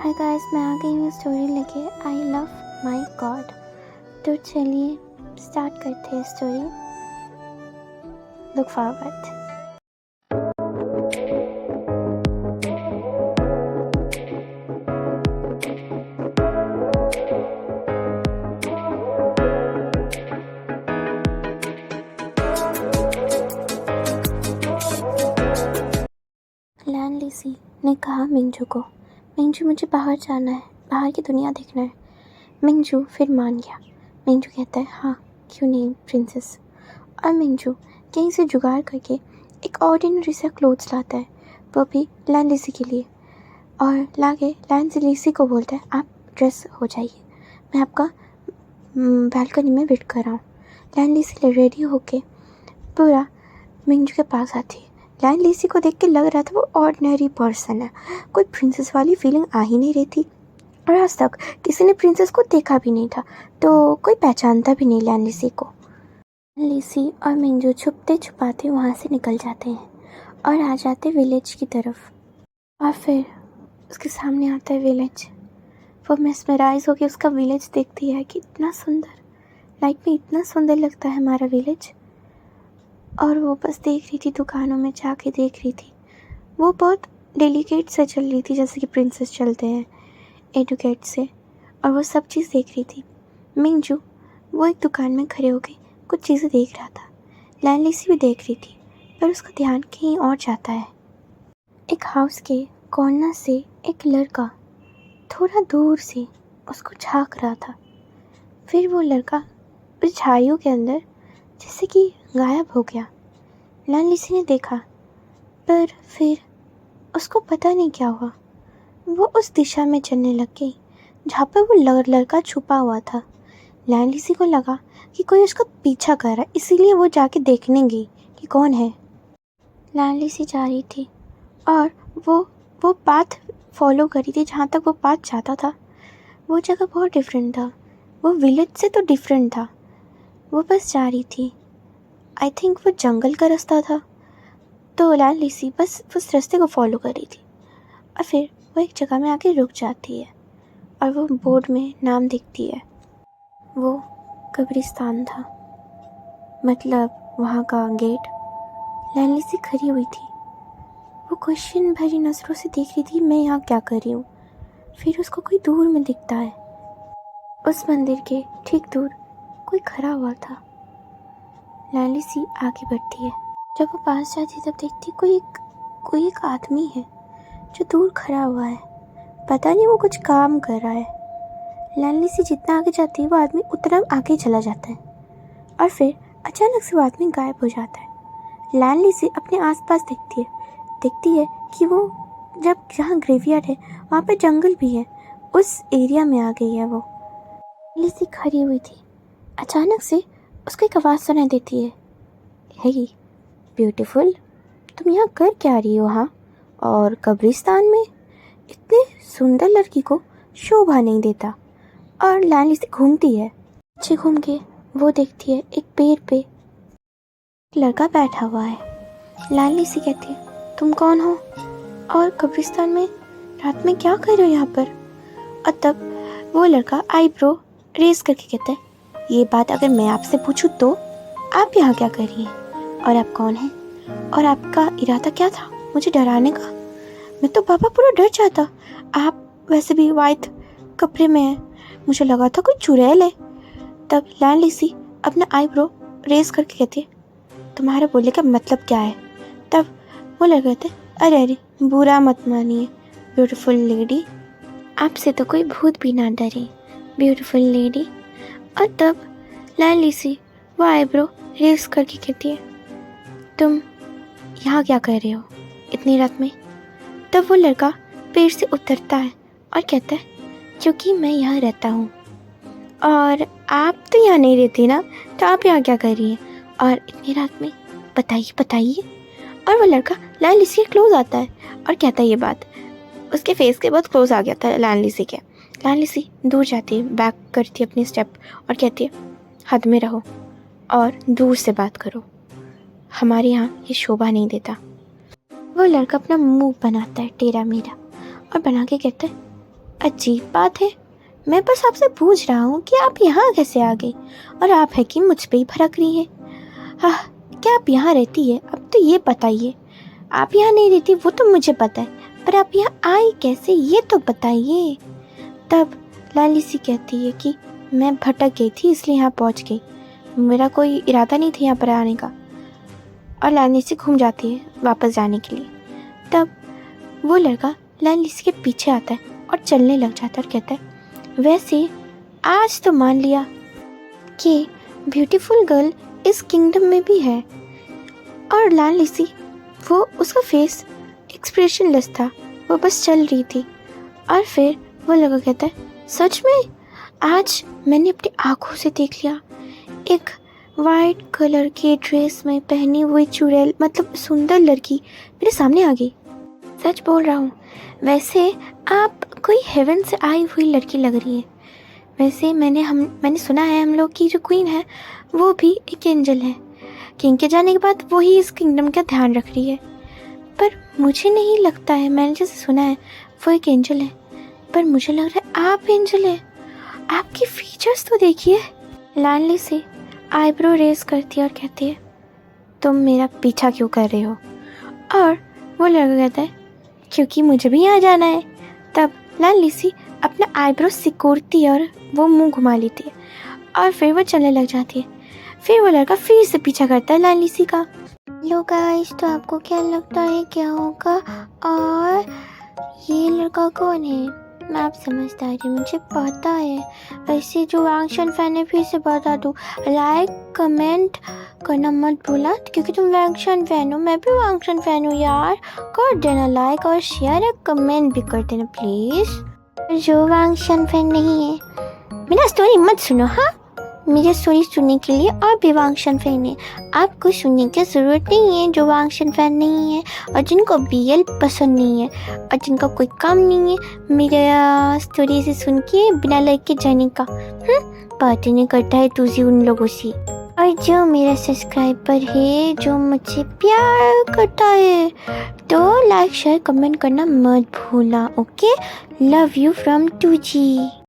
Hi guys, मैं आ गई हूँ स्टोरी लेके। I love my God. तो चलिए स्टार्ट करते हैं स्टोरी। Look forward. लैंडलेसी ने कहा मिंजू को, मिंजू मुझे बाहर जाना है, बाहर की दुनिया देखना है। मिंजू फिर मान गया। मिंजू कहता है हाँ क्यों नहीं प्रिंसेस। और मिंजू कहीं से जुगाड़ करके एक ऑर्डिनरी सा क्लोथ्स लाता है, वो भी लैंडलेसी के लिए। और लाके लैंडलेसी को बोलता है आप ड्रेस हो जाइए, मैं आपका बालकनी में वेट कर रहा हूँ। लैंडलेसी रेडी होके पूरा मिंजू के पास आती है। लैंडलेसी को देख के लग रहा था वो ऑर्डिनरी पर्सन है, कोई प्रिंसेस वाली फीलिंग आ ही नहीं रही थी। और आज तक किसी ने प्रिंसेस को देखा भी नहीं था, तो कोई पहचानता भी नहीं लैंडलेसी को। लैंडलेसी और मिंजू छुपते छुपाते वहाँ से निकल जाते हैं और आ जाते विलेज की तरफ। और फिर उसके सामने आता है विलेज। वो मेस्मराइज होकर उसका विलेज देखती है कि इतना सुंदर, लाइफ में इतना सुंदर लगता है हमारा विलेज। और वो बस देख रही थी, दुकानों में जाके देख रही थी। वो बहुत डेलिकेट से चल रही थी, जैसे कि प्रिंसेस चलते हैं एडुकेट से, और वो सब चीज़ देख रही थी। मिंजू वो एक दुकान में खड़े होके कुछ चीज़ें देख रहा था। लैंडलेसी भी देख रही थी, पर उसका ध्यान कहीं और जाता है। एक हाउस के कॉर्नर से एक लड़का थोड़ा दूर से उसको झांक रहा था। फिर वो लड़का उस झाड़ियों के अंदर जैसे कि गायब हो गया। लैंडलेसी ने देखा, पर फिर उसको पता नहीं क्या हुआ, वो उस दिशा में चलने लग गई जहाँ पर वो लड़का छुपा हुआ था। लैंडलेसी को लगा कि कोई उसका पीछा कर रहा है, इसीलिए वो जाके देखने गई कि कौन है। लैंडलेसी जा रही थी और वो पाथ फॉलो करी थी। जहाँ तक वो पाथ जाता था वो जगह बहुत डिफरेंट था, वो विलेज से तो डिफरेंट था। वो बस जा रही थी, आई थिंक वो जंगल का रास्ता था। तो लैंडलेसी बस उस रास्ते को फॉलो कर रही थी। और फिर वो एक जगह में आके रुक जाती है और वो बोर्ड में नाम देखती है। वो कब्रिस्तान था, मतलब वहाँ का गेट। लैंडलेसी खड़ी हुई थी, वो क्वेश्चन भरी नज़रों से देख रही थी मैं यहाँ क्या कर रही हूँ। फिर उसको कोई दूर में दिखता है, उस मंदिर के ठीक दूर कोई खड़ा हुआ था। लैंडलेसी आगे बढ़ती है। जब वो पास जाती तब देखती कोई एक आदमी है जो दूर खड़ा हुआ है, पता नहीं वो कुछ काम कर रहा है। लैंडलेसी जितना आगे जाती है वो आदमी उतना आगे चला जाता है और फिर अचानक से वो आदमी गायब हो जाता है। लैंडलेसी अपने आसपास देखती है कि वो जब जहाँ ग्रेवयार्ड है वहाँ पे जंगल भी है, उस एरिया में आ गई है वो। लैंडलेसी खड़ी हुई थी, अचानक से उसको एक आवाज़ सुनाई देती है, हे ब्यूटीफुल, तुम यहाँ कर क्या रही हो हाँ, और कब्रिस्तान में? इतने सुंदर लड़की को शोभा नहीं देता। और लैंडलेसी घूमती है, पीछे घूम के वो देखती है एक पेड़ पे एक लड़का बैठा हुआ है। लैंडलेसी कहती है तुम कौन हो और कब्रिस्तान में रात में क्या कर रहे हो यहाँ पर? और तब वो लड़का आईब्रो रेज करके कहता है ये बात अगर मैं आपसे पूछूं तो आप यहाँ क्या कर रही हैं, और आप कौन हैं, और आपका इरादा क्या था मुझे डराने का? मैं तो पापा पूरा डर जाता, आप वैसे भी वाइट कपड़े में हैं, मुझे लगा था कोई चुड़ैल है। तब लैंडलेसी अपना आईब्रो रेज करके कहती है तुम्हारे बोलने का मतलब क्या है? तब वो लड़का कहते अरे बुरा मत मानिए ब्यूटीफुल लेडी, आपसे तो कोई भूत भी ना डरे ब्यूटीफुल लेडी। और तब लैंडलेसी वो आईब्रो रेस करके कहती है तुम यहाँ क्या कर रहे हो इतनी रात में? तब वो लड़का पेड़ से उतरता है और कहता है क्योंकि मैं यहाँ रहता हूँ, और आप तो यहाँ नहीं रहती ना, तो आप यहाँ क्या कर रही हैं और इतनी रात में? बताइए। और वो लड़का लैंडलेसी के क्लोज आता है और कहता है ये बात। उसके फेस के बहुत क्लोज आ गया था लैंडलेसी के। लैंडलेसी दूर जाती है, बैक करती है अपनी स्टेप और कहती है हद में रहो और दूर से बात करो, हमारे यहाँ ये शोभा नहीं देता। वो लड़का अपना मुंह बनाता है टेढ़ा मेढ़ा और बना के कहता है अजीब बात है, मैं बस आपसे पूछ रहा हूँ कि आप यहाँ कैसे आ गई और आप है कि मुझ पे ही भड़क रही है। हाँ, क्या आप यहाँ रहती है? अब तो ये बताइए। आप यहाँ नहीं रहती वो तो मुझे पता है, पर आप यहाँ आई कैसे ये तो बताइए। तब लाली सी कहती है कि मैं भटक गई थी इसलिए यहाँ पहुँच गई, मेरा कोई इरादा नहीं था यहाँ पर आने का। और लाली सी घूम जाती है वापस जाने के लिए। तब वो लड़का लाली सी के पीछे आता है और चलने लग जाता है और कहता है, वैसे आज तो मान लिया कि ब्यूटीफुल गर्ल इस किंगडम में भी है। और लाली सी, वो उसका फेस एक्सप्रेशनलेस था, वो बस चल रही थी। और फिर वो लड़का कहता है, सच में आज मैंने अपनी आँखों से देख लिया, एक वाइट कलर की ड्रेस में पहनी हुई चुड़ैल मतलब सुंदर लड़की मेरे सामने आ गई। सच बोल रहा हूँ, वैसे आप कोई हेवन से आई हुई लड़की लग रही है। वैसे मैंने सुना है हम लोग की जो क्वीन है वो भी एक एंजल है। किंग के जाने के बाद वो ही इस किंगडम का ध्यान रख रही है, पर मुझे नहीं लगता है, मैंने जैसे सुना है वो एक एंजल है, पर मुझे लग रहा है आप एंजल है। आपकी फीचर्स तो देखिए। लाडली से आईब्रो रेस करती है और कहती है, तुम मेरा पीछा क्यों कर रहे हो? और वो लड़का कहता है, क्योंकि मुझे भी यहाँ जाना है। तब लाडली सी अपना आईब्रो सिकोड़ती है और वो मुंह घुमा लेती है और फिर वो चलने लग जाती है। फिर वो लड़का फिर से पीछा करता है लाडली सी का। लो गाइस, तो आपको क्या लगता है क्या होगा? और ये लड़का कौन है? मैं आप समझदारी मुझे पता है। वैसे जो वैंक्शन फैन है फिर से बता दूँ, लाइक कमेंट करना मत भूला, क्योंकि तुम वैंक्शन फैन हो, मैं भी वैंक्शन फैन हूँ यार। कर देना लाइक और शेयर और कमेंट भी कर देना प्लीज़। जो वैंक्शन फैन नहीं है मेरा स्टोरी मत सुनो। हाँ, मेरी स्टोरी सुनने के लिए और भी वैंक्शन फैन है, आपको सुनने की ज़रूरत नहीं है जो वैंक्शन फैन नहीं है और जिनको BL पसंद नहीं है और जिनका कोई काम नहीं है मेरा स्टोरी से सुन के बिना लाइक के जाने का। बात नहीं करता है तुझे उन लोगों से। और जो मेरा सब्सक्राइबर है जो मुझे प्यार करता है तो लाइक शेयर कमेंट करना मत भूलना। Okay, love you from 2G।